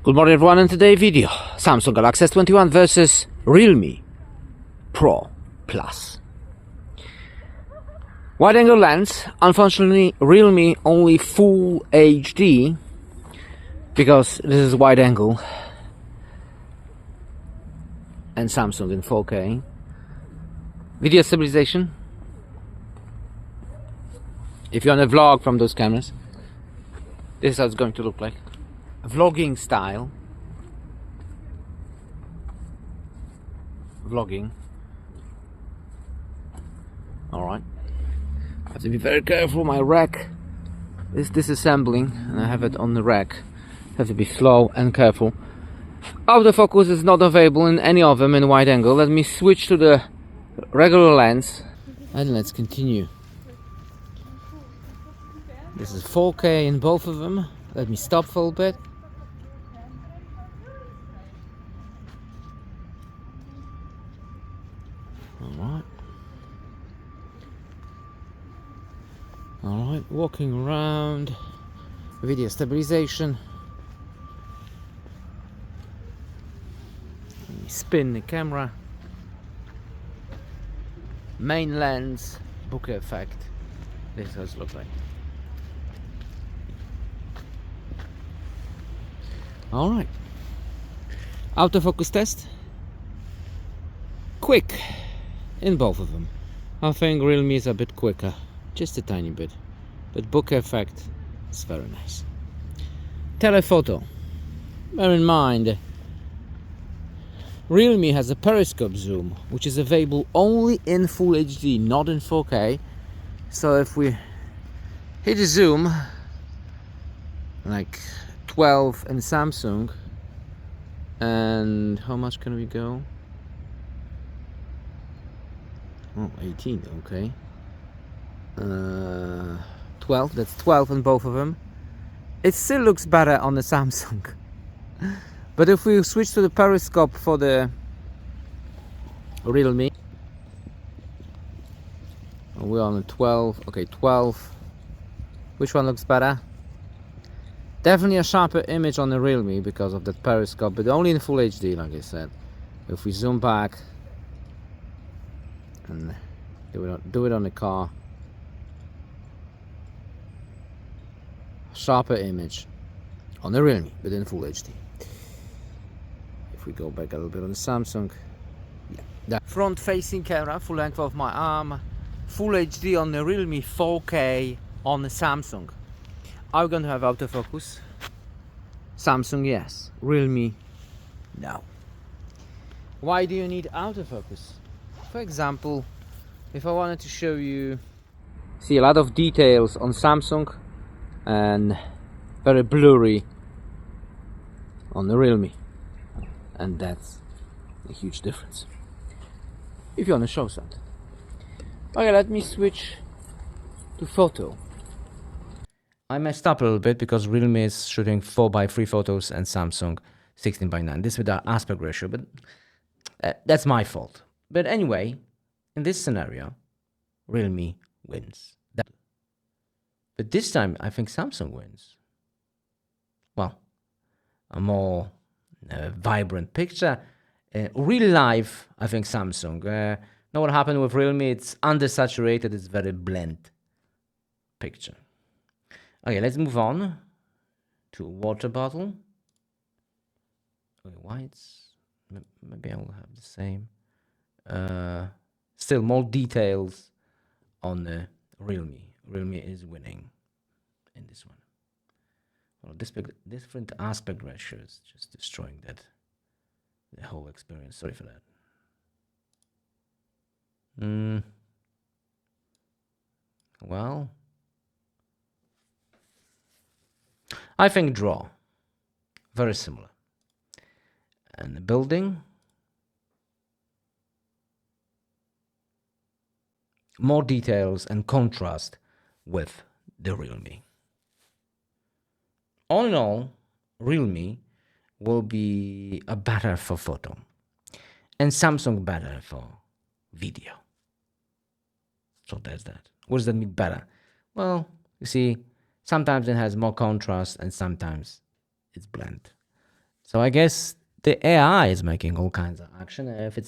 Good morning everyone. In today's video, Samsung Galaxy S21 versus Realme Pro Plus. Wide angle lens. Unfortunately, Realme only full HD because this is wide angle, and Samsung in 4K. Video stabilization. If you're on a vlog from those cameras, this is how it's going to look like. Vlogging style. Vlogging. Alright. I have to be very careful. My rack is disassembling and I have it on the rack. I have to be slow and careful. Autofocus is not available in any of them in wide angle. Let me switch to the regular lens and let's continue. This is 4K in both of them. Let me stop for a little bit. Alright, walking around, video stabilization. Spin the camera. Main lens, bokeh effect. This does look like. Alright. Autofocus test. Quick in both of them. I think Realme is a bit quicker. Just a tiny bit, but bokeh effect is very nice. Telephoto. Bear in mind, Realme has a periscope zoom, which is available only in Full HD, not in 4K. So if we hit a zoom, like 12 in Samsung, and how much can we go? Oh, 18, okay. 12, that's 12 in both of them. It still looks better on the Samsung. But if we switch to the periscope for the Realme, we're on a 12, okay, 12. Which one looks better? Definitely a sharper image on the Realme because of that periscope, but only in Full HD, like I said. If we zoom back and do it on the car, sharper image on the Realme, but in Full HD. If we go back a little bit on the Samsung, yeah, that front facing camera, full length of my arm, Full HD on the Realme, 4K on the Samsung. Are we going to have autofocus? Samsung, yes. Realme, no. Why do you need autofocus? For example, if I wanted to show you, see a lot of details on Samsung and very blurry on the Realme, and that's a huge difference if you want to show something. Okay, let me switch to photo. I messed up a little bit because Realme is shooting 4:3 photos and Samsung 16:9. This with the aspect ratio, but that's my fault. But anyway, in this scenario, Realme wins. But this time, I think Samsung wins. Well, a more vibrant picture. Real life, I think Samsung. Know what happened with Realme? It's undersaturated. It's very blend picture. Okay, let's move on to a water bottle. Okay, why it's... Maybe I will have the same. Still more details on the Realme. Realme is winning in this one. Well, different aspect ratios just destroying the whole experience. Sorry for that. Well, I think draw. Very similar. And the building. More details and contrast with the Realme. All in all, Realme will be a better for photo and Samsung better for video. So that's that. What does that mean, better? Well, you see, sometimes it has more contrast and sometimes it's blend. So I guess the AI is making all kinds of action. If it's